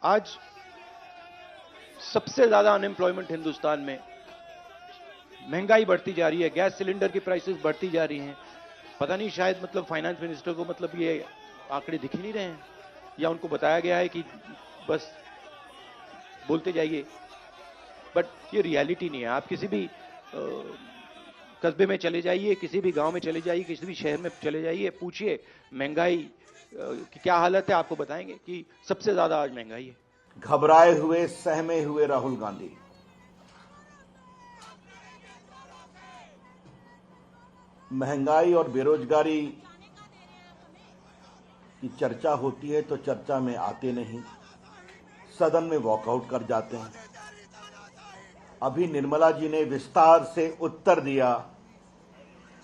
आज सबसे ज्यादा अनएम्प्लॉयमेंट हिंदुस्तान में, महंगाई बढ़ती जा रही है, गैस सिलेंडर की प्राइसेस बढ़ती जा रही हैं। पता नहीं, शायद मतलब फाइनेंस मिनिस्टर को मतलब ये आंकड़े दिख ही नहीं रहे हैं, या उनको बताया गया है कि बस बोलते जाइए, बट ये रियलिटी नहीं है। आप किसी भी कस्बे में चले जाइए, किसी भी गांव में चले जाइए, किसी भी शहर में चले जाइए, पूछिए महंगाई की क्या हालत है, आपको बताएंगे कि सबसे ज्यादा आज महंगाई है। घबराए हुए, सहमे हुए राहुल गांधी। महंगाई और बेरोजगारी की चर्चा होती है तो चर्चा में आते नहीं, सदन में वॉकआउट कर जाते हैं। अभी निर्मला जी ने विस्तार से उत्तर दिया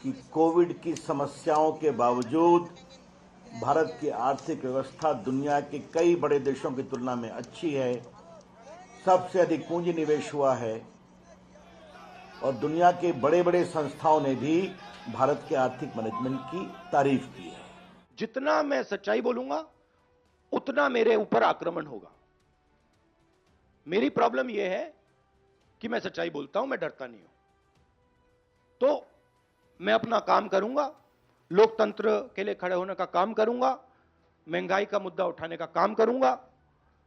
कि कोविड की समस्याओं के बावजूद भारत की आर्थिक व्यवस्था दुनिया के कई बड़े देशों की तुलना में अच्छी है, सबसे अधिक पूंजी निवेश हुआ है और दुनिया के बड़े बड़े संस्थाओं ने भी भारत के आर्थिक मैनेजमेंट की तारीफ की है। जितना मैं सच्चाई बोलूंगा उतना मेरे ऊपर आक्रमण होगा। मेरी प्रॉब्लम यह है कि मैं सच्चाई बोलता हूं, मैं डरता नहीं हूं, तो मैं अपना काम करूंगा, लोकतंत्र के लिए खड़े होने का काम करूंगा, महंगाई का मुद्दा उठाने का काम करूंगा,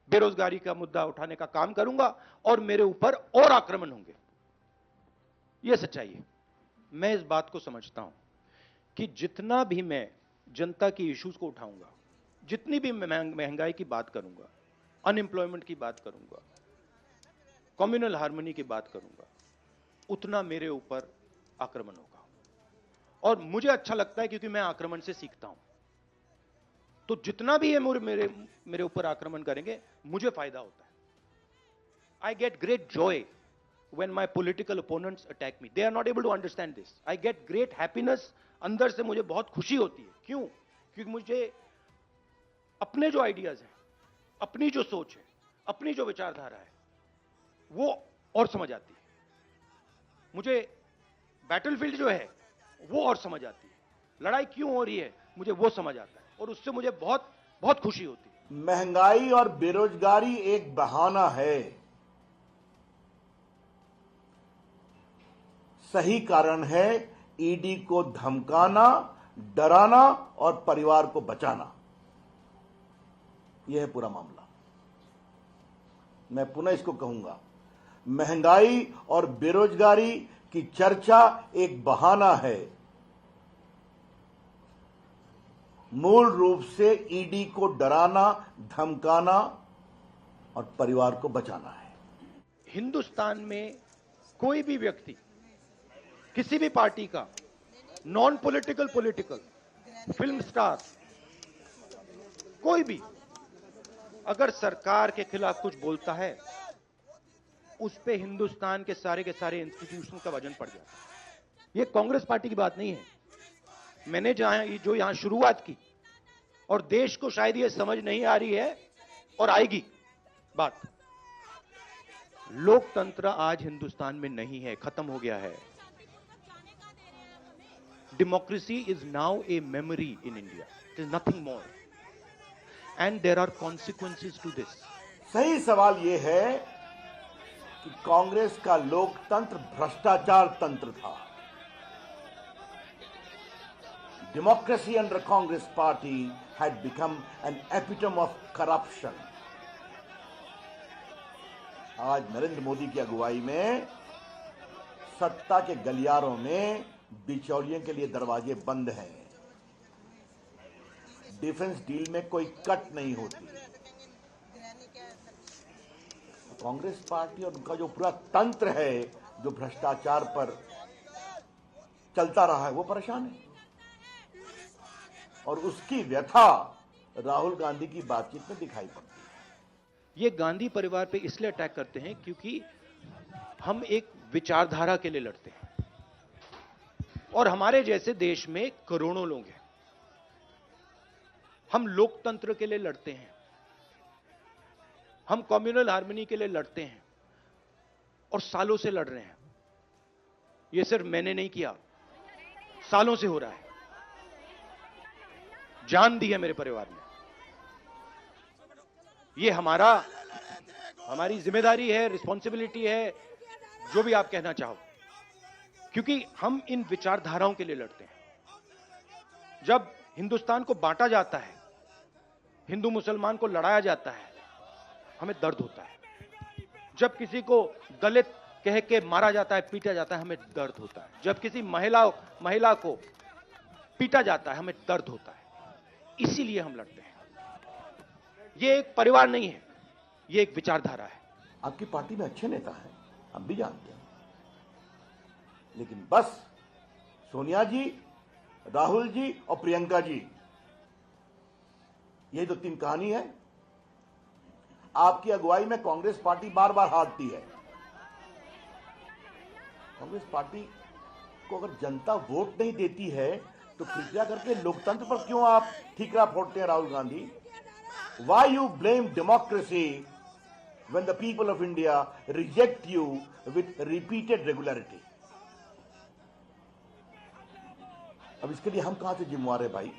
बेरोजगारी का मुद्दा उठाने का काम करूंगा, और मेरे ऊपर और आक्रमण होंगे। यह सच्चाई है। मैं इस बात को समझता हूं कि जितना भी मैं जनता की इश्यूज को उठाऊंगा, जितनी भी महंगाई की बात करूंगा, अनएम्प्लॉयमेंट की बात करूंगा, कम्युनल हार्मनी की बात करूंगा, उतना मेरे ऊपर आक्रमण होगा। और मुझे अच्छा लगता है क्योंकि मैं आक्रमण से सीखता हूं। तो जितना भी ये मेरे ऊपर आक्रमण करेंगे, मुझे फायदा होता है। I get great Joy when my political opponents attack me. They are not able to understand this. I get great happiness. अंदर से मुझे बहुत खुशी होती है। क्यों? क्योंकि मुझे अपने जो आइडियाज हैं, अपनी जो सोच है, अपनी जो विचारधारा है, वो और समझ आती है। मुझे बैटलफील्ड जो है वो और समझ आती है। लड़ाई क्यों हो रही है मुझे वो समझ आता है, और उससे मुझे बहुत बहुत खुशी होती है। महंगाई और बेरोजगारी एक बहाना है, सही कारण है ईडी को धमकाना, डराना और परिवार को बचाना। यह है पूरा मामला। मैं पुनः इसको कहूंगा, महंगाई और बेरोजगारी की चर्चा एक बहाना है, मूल रूप से ईडी को डराना, धमकाना और परिवार को बचाना है। हिंदुस्तान में कोई भी व्यक्ति, किसी भी पार्टी का, non political, political, film star, कोई भी अगर सरकार के खिलाफ कुछ बोलता है, उस पे हिंदुस्तान के सारे इंस्टीट्यूशन का वजन पड़ जाता है। ये कांग्रेस पार्टी की बात नहीं है। मैंने जो यहां शुरुआत की, और देश को शायद ये समझ नहीं आ रही है और आएगी बात, लोकतंत्र आज हिंदुस्तान में नहीं है, खत्म हो गया है। Democracy is now a memory in India. It is nothing more. And there are consequences to this. सही सवाल यह है कि कांग्रेस का लोकतंत्र भ्रष्टाचार तंत्र था। Democracy under Congress party had become an epitome of corruption. आज नरेंद्र मोदी की अगुवाई में सत्ता के गलियारों में बिचौलियों के लिए दरवाजे बंद हैं। डिफेंस डील में कोई कट नहीं होती। कांग्रेस पार्टी और उनका जो पूरा तंत्र है, जो भ्रष्टाचार पर चलता रहा है, वो परेशान है। और उसकी व्यथा राहुल गांधी की बातचीत में दिखाई पड़ती है। ये गांधी परिवार पे इसलिए अटैक करते हैं क्योंकि हम एक विचारधारा के लिए लड़ते हैं, और हमारे जैसे देश में करोड़ों लोग हैं। हम लोकतंत्र के लिए लड़ते हैं, हम कम्युनल हार्मनी के लिए लड़ते हैं, और सालों से लड़ रहे हैं। यह सिर्फ मैंने नहीं किया, सालों से हो रहा है। जान दी है मेरे परिवार ने। यह हमारा हमारी जिम्मेदारी है, रिस्पॉन्सिबिलिटी है, जो भी आप कहना चाहो, क्योंकि हम इन विचारधाराओं के लिए लड़ते हैं। जब हिंदुस्तान को बांटा जाता है, हिंदू मुसलमान को लड़ाया जाता है, हमें दर्द होता है। जब किसी को दलित कह के मारा जाता है, पीटा जाता है, हमें दर्द होता है। जब किसी महिला को पीटा जाता है, हमें दर्द होता है। इसीलिए हम लड़ते हैं। ये एक परिवार नहीं है, ये एक विचारधारा है। आपकी पार्टी में अच्छे नेता हैं, हम भी जानते हैं, लेकिन बस सोनिया जी, राहुल जी और प्रियंका जी, ये जो तीन कहानी है। आपकी अगुवाई में कांग्रेस पार्टी बार बार हारती है। कांग्रेस पार्टी को अगर जनता वोट नहीं देती है तो कृपया करके लोकतंत्र पर क्यों आप ठीकरा फोड़ते हैं Rahul Gandhi? Why you blame democracy when the people of India reject you with repeated regularity? अब इसके लिए हम कहां से जिम्मेवार है भाई?